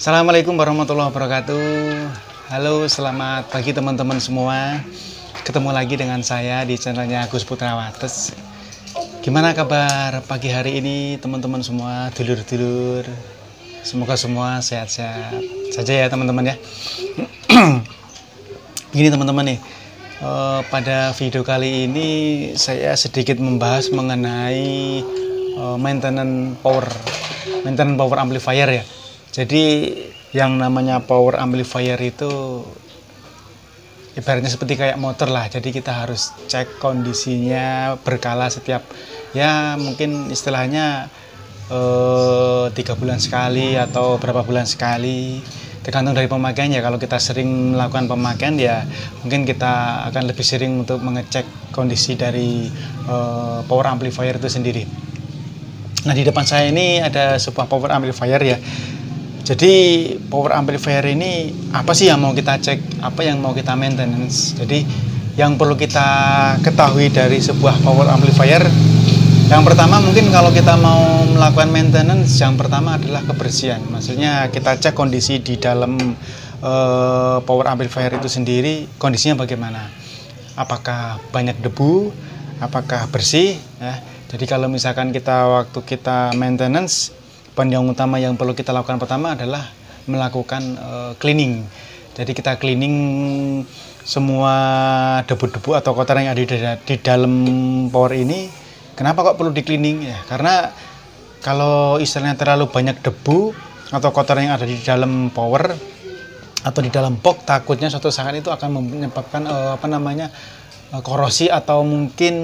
Assalamualaikum warahmatullahi wabarakatuh. Halo, selamat pagi teman-teman semua. Ketemu lagi dengan saya di channelnya Agus Putra Wates. Gimana kabar pagi hari ini teman-teman semua, dulur-dulur? Semoga semua sehat-sehat saja ya teman-teman ya. Gini teman-teman nih, pada video kali ini saya sedikit membahas mengenai maintenance power amplifier ya. Jadi yang namanya power amplifier itu ibaratnya seperti kayak motor lah. Jadi kita harus cek kondisinya berkala setiap, ya mungkin istilahnya 3 bulan sekali atau berapa bulan sekali, tergantung dari pemakaiannya. Kalau kita sering melakukan pemakaian ya mungkin kita akan lebih sering untuk mengecek kondisi dari power amplifier itu sendiri. Nah, di depan saya ini ada sebuah power amplifier ya. Jadi power amplifier ini apa sih yang mau kita cek, apa yang mau kita maintenance. Jadi yang perlu kita ketahui dari sebuah power amplifier, yang pertama mungkin kalau kita mau melakukan maintenance, yang pertama adalah kebersihan. Maksudnya kita cek kondisi di dalam power amplifier itu sendiri, kondisinya bagaimana. Apakah banyak debu, apakah bersih ya. Jadi kalau misalkan waktu kita maintenance, yang utama yang perlu kita lakukan pertama adalah melakukan cleaning. Jadi kita cleaning semua debu-debu atau kotoran yang ada di dalam power ini. Kenapa kok perlu di cleaning ya? Karena kalau istilahnya terlalu banyak debu atau kotoran yang ada di dalam power atau di dalam box, takutnya suatu saat itu akan menyebabkan korosi atau mungkin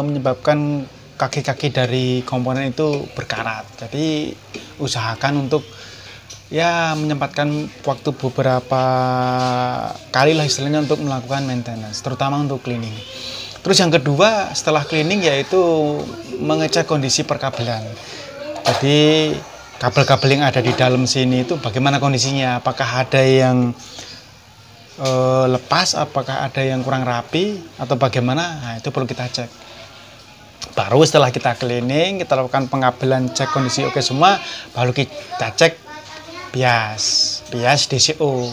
menyebabkan kaki-kaki dari komponen itu berkarat. Jadi usahakan untuk ya menyempatkan waktu beberapa kali lah istilahnya untuk melakukan maintenance, terutama untuk cleaning. Terus yang kedua setelah cleaning yaitu mengecek kondisi perkabelan. Jadi kabel-kabel yang ada di dalam sini itu bagaimana kondisinya, apakah ada yang lepas, apakah ada yang kurang rapi atau bagaimana. Nah, itu perlu kita cek. Baru setelah kita cleaning, kita lakukan pengabelan, cek kondisi oke semua, baru kita cek bias DCO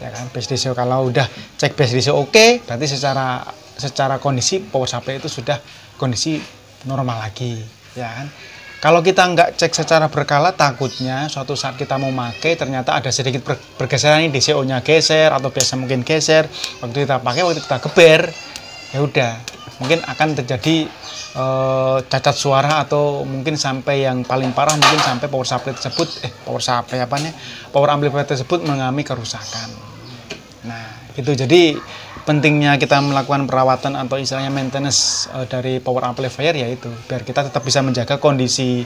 ya kan. Bias DCO kalau udah cek bias DCO oke, berarti secara kondisi power supply itu sudah kondisi normal lagi ya kan. Kalau kita nggak cek secara berkala, takutnya suatu saat kita mau pakai ternyata ada sedikit pergeseran, ini DCO nya geser atau biasa mungkin geser, waktu kita pakai, waktu kita geber ya udah mungkin akan terjadi cacat suara, atau mungkin sampai yang paling parah mungkin sampai power amplifier tersebut mengalami kerusakan. Nah itu jadi pentingnya kita melakukan perawatan atau istilahnya maintenance dari power amplifier, yaitu biar kita tetap bisa menjaga kondisi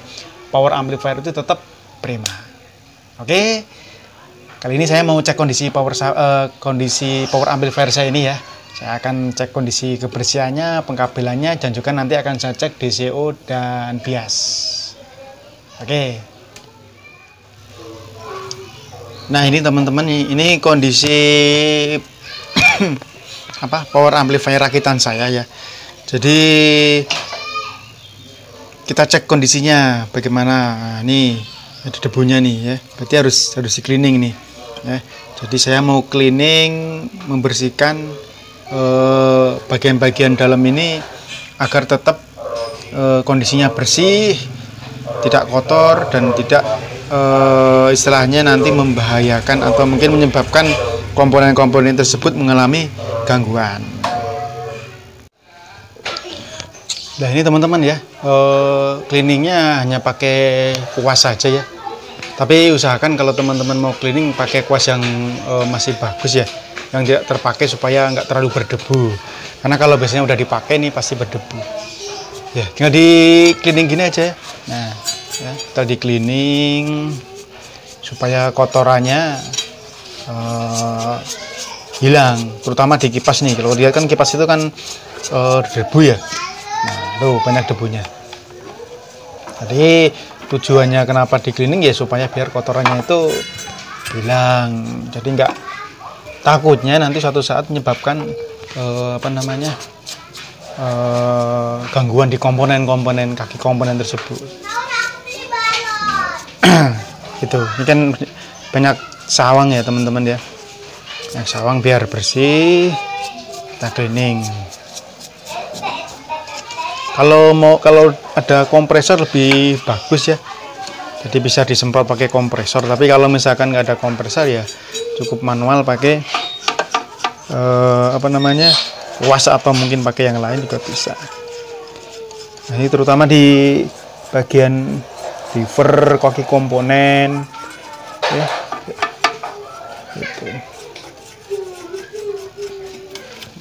power amplifier itu tetap prima. Oke, kali ini saya mau cek kondisi power amplifier saya ini ya. Saya akan cek kondisi kebersihannya, pengkabelannya, dan juga nanti akan saya cek DCO dan bias. Oke. Nah ini teman-teman, ini kondisi power amplifier rakitan saya ya. Jadi kita cek kondisinya bagaimana. Nah, nih ada debunya nih ya. Berarti harus di cleaning nih. Ya. Jadi saya mau cleaning, membersihkan bagian-bagian dalam ini agar tetap kondisinya bersih, tidak kotor, dan tidak istilahnya nanti membahayakan atau mungkin menyebabkan komponen-komponen tersebut mengalami gangguan. Nah ini teman-teman ya, cleaningnya hanya pakai kuas saja ya. Tapi usahakan kalau teman-teman mau cleaning pakai kuas yang masih bagus ya, yang tidak terpakai supaya nggak terlalu berdebu. Karena kalau biasanya udah dipakai nih pasti berdebu. Ya, tinggal di cleaning gini aja. Nah, ya, kita di cleaning supaya kotorannya hilang, terutama di kipas nih. Kalau lihat kan kipas itu kan debu ya. Nah, tuh banyak debunya. Jadi tujuannya kenapa di cleaning ya supaya biar kotorannya itu hilang. Jadi nggak, takutnya nanti suatu saat menyebabkan gangguan di komponen kaki komponen tersebut. Gitu. Ini kan banyak sawang ya teman-teman ya. Banyak sawang biar bersih, kita cleaning. Kalau ada kompresor lebih bagus ya, jadi bisa disemprot pakai kompresor. Tapi kalau misalkan nggak ada kompresor ya cukup manual pakai was atau mungkin pakai yang lain juga bisa. Nah, ini terutama di bagian lever, koki komponen ya, gitu.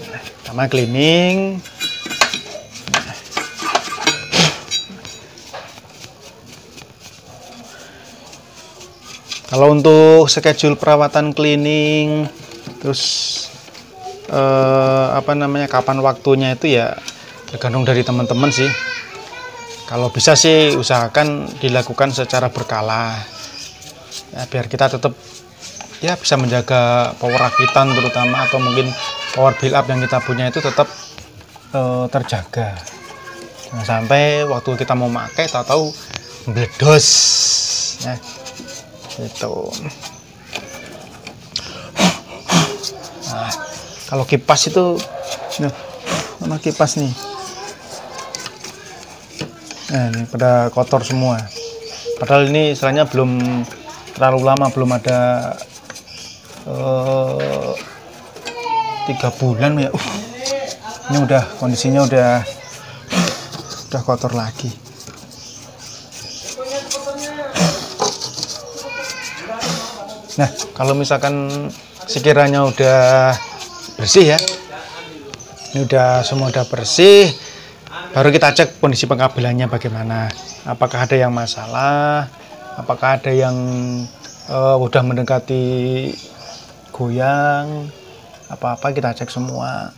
Nah, sama cleaning. Kalau untuk schedule perawatan cleaning, terus kapan waktunya itu ya tergantung dari teman-teman sih. Kalau bisa sih usahakan dilakukan secara berkala, ya, biar kita tetap ya bisa menjaga power rakitan terutama, atau mungkin power build up yang kita punya itu tetap terjaga. Jangan sampai waktu kita mau pakai tahu-tahu meledos. Ya. Gitu. Nah, kalau kipas itu, mana kipas nih? Nah, ini pada kotor semua. Padahal ini istilahnya belum terlalu lama, belum ada 3 bulan ya. Ini udah kondisinya udah kotor lagi. Nah, kalau misalkan sekiranya udah bersih ya, ini semua udah bersih, baru kita cek kondisi pengkabelannya bagaimana. Apakah ada yang masalah, apakah ada yang udah mendekati goyang, apa-apa kita cek semua.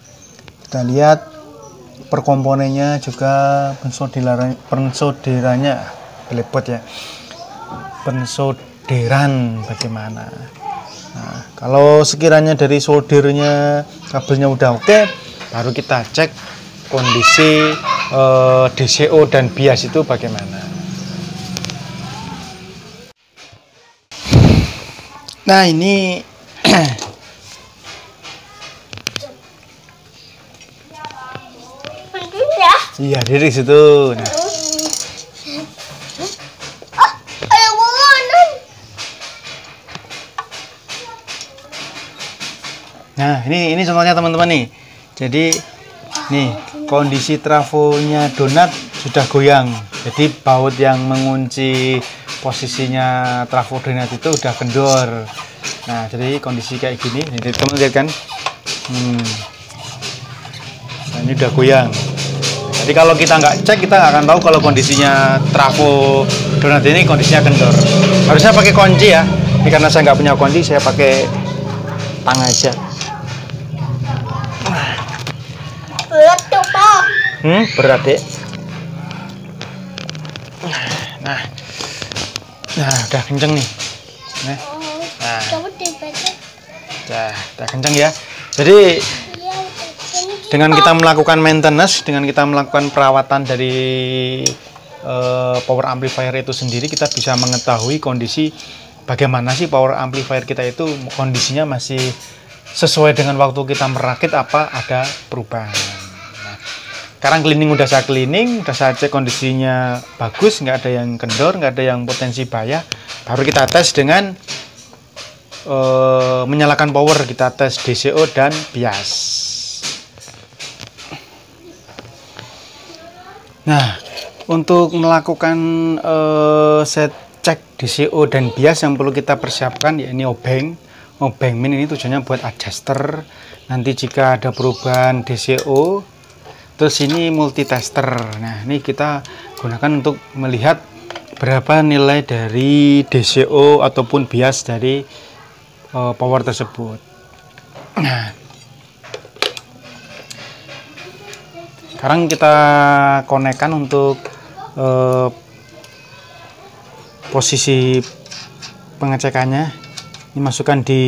Kita lihat per komponennya juga, pensolderannya belepot ya, pensolderan bagaimana. Nah, kalau sekiranya dari soldernya kabelnya udah oke, baru kita cek kondisi DCO dan bias itu bagaimana. Nah, ini iya, dari situ. Nah, ini contohnya teman-teman nih. Jadi nih kondisi trafonya donat sudah goyang. Jadi baut yang mengunci posisinya trafo donat itu udah kendor. Nah, jadi kondisi kayak gini. Jadi teman-teman lihat kan. Nah, ini udah goyang. Jadi kalau kita nggak cek, kita nggak akan tahu kalau kondisinya trafo donat ini kondisinya kendor. Harusnya pakai kunci ya. Tapi karena saya nggak punya kunci, saya pakai tang aja. Berat tuh, Pak. Berat deh. Nah, udah kenceng nih. Nah, Coba dibaca. udah kenceng ya. Jadi dengan kita melakukan maintenance, dengan kita melakukan perawatan dari power amplifier itu sendiri, kita bisa mengetahui kondisi bagaimana sih power amplifier kita itu kondisinya masih sesuai dengan waktu kita merakit apa ada perubahan. Nah, sekarang cleaning udah saya cek kondisinya bagus, nggak ada yang kendor, nggak ada yang potensi bahaya. Baru kita tes dengan menyalakan power, kita tes DCO dan bias. Nah, untuk melakukan set cek DCO dan bias yang perlu kita persiapkan ya ini obeng min ini tujuannya buat adjuster. Nanti jika ada perubahan DCO, terus ini multitester. Nah, ini kita gunakan untuk melihat berapa nilai dari DCO ataupun bias dari power tersebut. Nah, sekarang kita konekkan untuk posisi pengecekannya. Ini masukkan di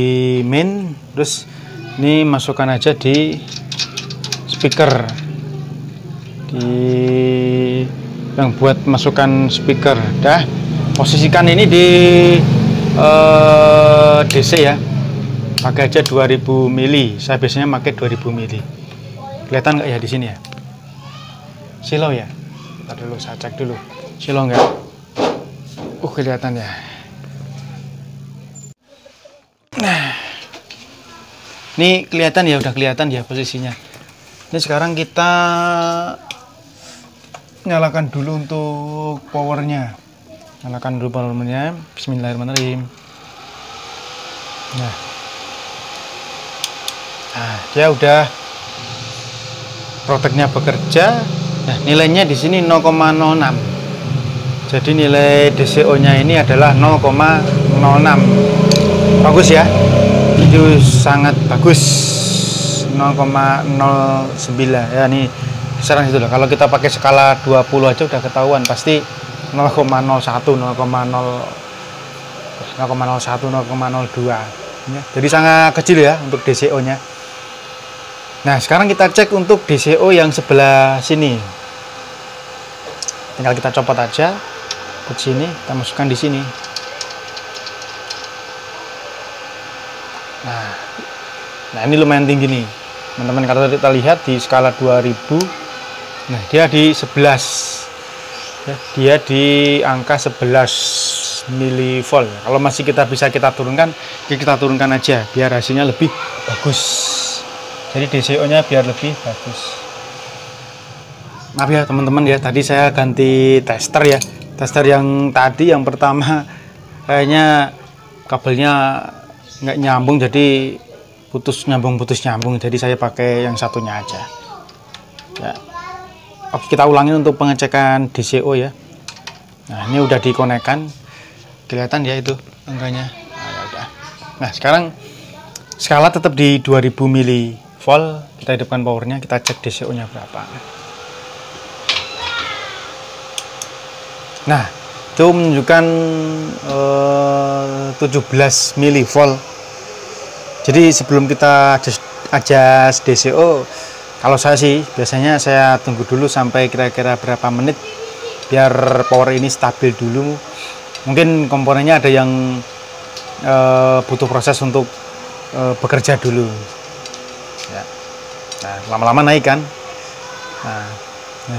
main, terus ini masukkan aja di speaker, di yang buat masukkan speaker. Dah, posisikan ini di DC ya, pakai aja 2000 mili. Saya biasanya pakai 2000 mili. Kelihatan nggak ya di sini ya? Silau ya? Ntar dulu saya cek dulu. Silau nggak? Kelihatan ya. Nah, ini kelihatan ya, udah kelihatan ya posisinya. Ini sekarang kita nyalakan dulu untuk powernya. Nyalakan dulu powernya. Bismillahirrahmanirrahim. Nah, dia udah proteknya bekerja. Nah, nilainya di sini 0,06. Jadi nilai DCO-nya ini adalah 0,06. Bagus ya. Itu sangat bagus. 0,09 ya, ini kisaran itu loh. Kalau kita pakai skala 20 aja udah ketahuan pasti 0,01, 0,02 ya. Jadi sangat kecil ya untuk DCO nya. Nah, sekarang kita cek untuk DCO yang sebelah sini. Tinggal kita copot aja ke sini, kita masukkan di sini. Nah, ini lumayan tinggi nih teman-teman. Kalau kita lihat di skala 2000, nah dia di 11 ya, dia di angka 11 milivolt. Kalau masih bisa kita turunkan, kita turunkan aja biar hasilnya lebih bagus. Jadi DCO nya biar lebih bagus. Maaf ya teman-teman ya, tadi saya ganti tester ya. Tester yang tadi yang pertama kayaknya kabelnya nggak nyambung, jadi putus nyambung. Jadi saya pakai yang satunya aja ya. Oke, kita ulangin untuk pengecekan DCO ya. Nah, ini udah dikonekkan, kelihatan ya itu angkanya. Nah, sekarang skala tetap di 2000 mV. Kita hidupkan powernya, kita cek DCO nya berapa. Nah, itu menunjukkan 17 mV. Jadi sebelum kita adjust DCO, kalau saya sih biasanya saya tunggu dulu sampai kira-kira berapa menit biar power ini stabil dulu. Mungkin komponennya ada yang butuh proses untuk bekerja dulu ya. Nah, lama-lama naik kan. Nah,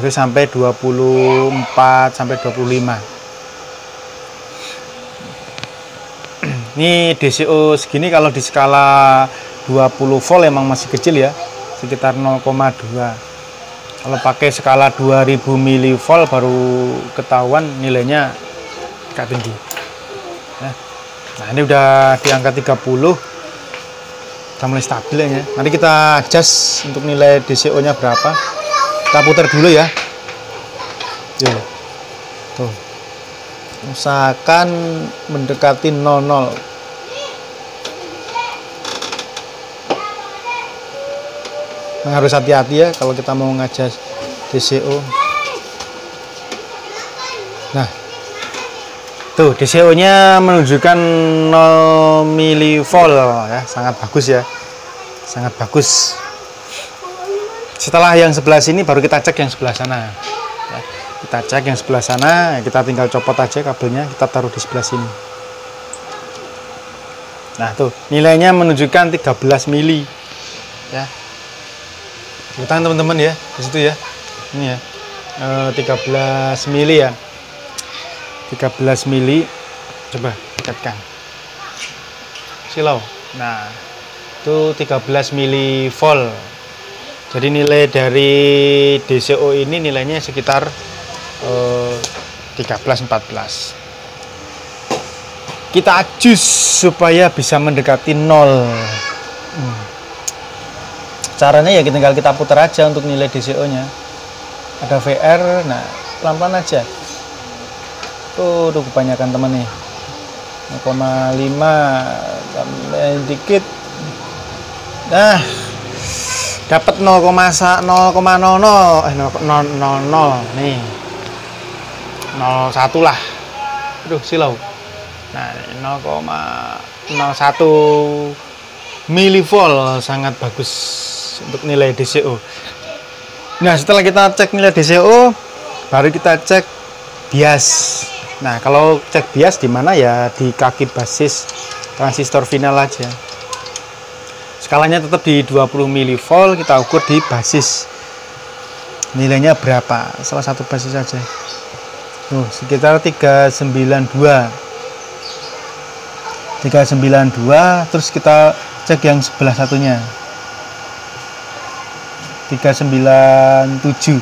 itu sampai 24 sampai 25. Ini DCO segini kalau di skala 20 volt emang masih kecil ya, sekitar 0,2. Kalau pakai skala 2000 mV baru ketahuan nilainya agak tinggi ya. Nah, ini udah di angka 30, udah mulai stabil ya. Nanti kita adjust untuk nilai DCO nya berapa. Kita putar dulu ya. Yo. Tuh. Usahakan mendekati 00. Harus hati-hati ya kalau kita mau ngajak DCO. Nah, tuh DCO nya menunjukkan 0 mV ya, sangat bagus ya, sangat bagus. Setelah yang sebelah sini baru kita cek yang sebelah sana ya. Kita cek yang sebelah sana, kita tinggal copot aja kabelnya, kita taruh di sebelah sini. Nah, tuh nilainya menunjukkan 13 mili ya. Kita teman-teman ya di situ ya. Ini ya 13 mili ya. 13 mili. Coba dekatkan. Silau. Nah, itu 13 mV. Jadi nilai dari DCO ini nilainya sekitar 13-14. Kita adjust supaya bisa mendekati 0. Caranya ya tinggal kita putar aja untuk nilai DCO nya. Ada VR, nah pelan-pelan aja. Tuh kebanyakan teman nih. 0,5 tambah dikit. Nah, dapat 0,00 nih. 0,1 lah. Aduh, silau. Nah, 0,01 milivolt sangat bagus untuk nilai DCO. Nah, setelah kita cek nilai DCO, baru kita cek bias. Nah, kalau cek bias di mana ya di kaki basis transistor final aja. Skalanya tetap di 20 mV, kita ukur di basis. Nilainya berapa? Salah satu basis saja. Sekitar 392. 392, terus kita cek yang sebelah satunya. 397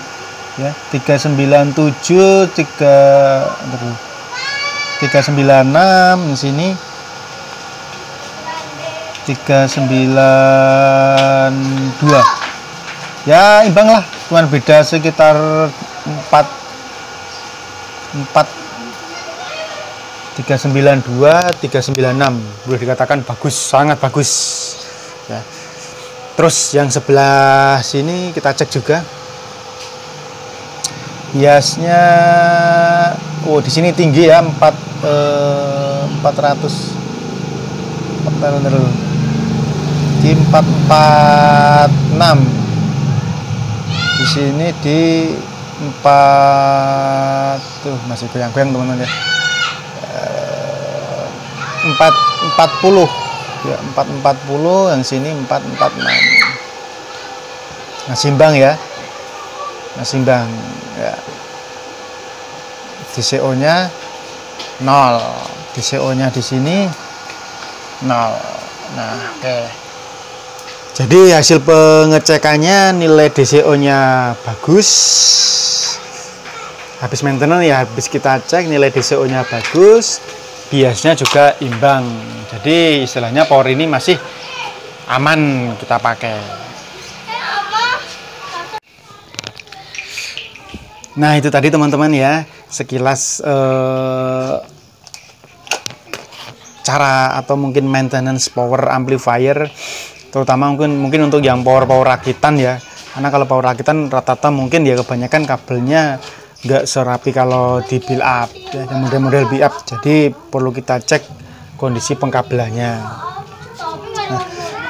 ya, 397 396 di sini 392 ya, imbang lah, cuman beda sekitar 4 392 396, boleh dikatakan bagus, sangat bagus ya. Terus yang sebelah sini kita cek juga biasnya. Oh, di sini tinggi ya, 400 di 446, di sini di 4 tuh masih goyang-goyang teman-teman ya, 440 ya, 440, yang sini 446. Masih imbang ya, masih imbang ya. DCO nya 0, DCO nya di sini 0. Nah, oke. Jadi hasil pengecekannya nilai DCO nya bagus. Habis maintenance ya, habis kita cek nilai DCO nya bagus, biasnya juga imbang. Jadi istilahnya power ini masih aman kita pakai. Nah, itu tadi teman-teman ya, sekilas cara atau mungkin maintenance power amplifier, terutama mungkin untuk yang power rakitan ya. Karena kalau power rakitan rata-rata mungkin ya kebanyakan kabelnya nggak serapi kalau di build up ya, model-model build up. Jadi perlu kita cek kondisi pengkabelannya. Nah,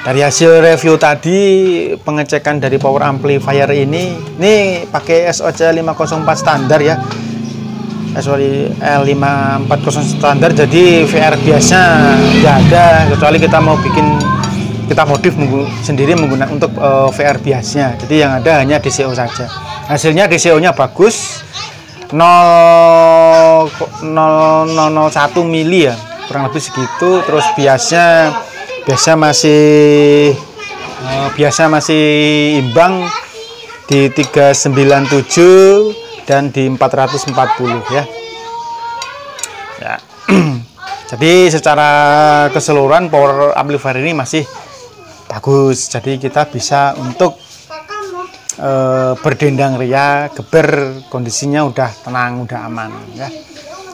dari hasil review tadi, pengecekan dari power amplifier ini pakai SOC 504 standar ya, L540 standar. Jadi VR biasnya nggak ada, kecuali kita mau kita modif sendiri menggunakan untuk VR biasnya. Jadi yang ada hanya DCO saja. Hasilnya DCO nya bagus, 0,001 mili ya, kurang lebih segitu. Terus biasa masih imbang di 397 dan di 440 ya. Jadi secara keseluruhan power amplifier ini masih bagus. Jadi kita bisa untuk berdendang ria, geber, kondisinya udah tenang, udah aman ya.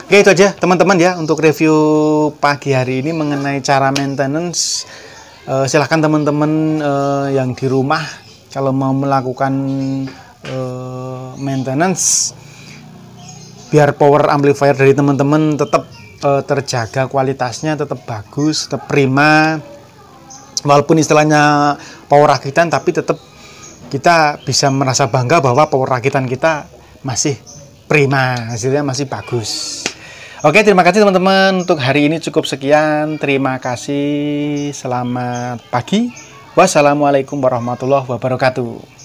Oke, itu aja teman-teman ya untuk review pagi hari ini mengenai cara maintenance. Silahkan teman-teman yang di rumah kalau mau melakukan maintenance, biar power amplifier dari teman-teman tetap terjaga kualitasnya, tetap bagus, tetap prima. Walaupun istilahnya power rakitan, tapi tetap kita bisa merasa bangga bahwa power rakitan kita masih prima, hasilnya masih bagus. Oke, terima kasih teman-teman. Untuk hari ini cukup sekian. Terima kasih. Selamat pagi. Wassalamualaikum warahmatullahi wabarakatuh.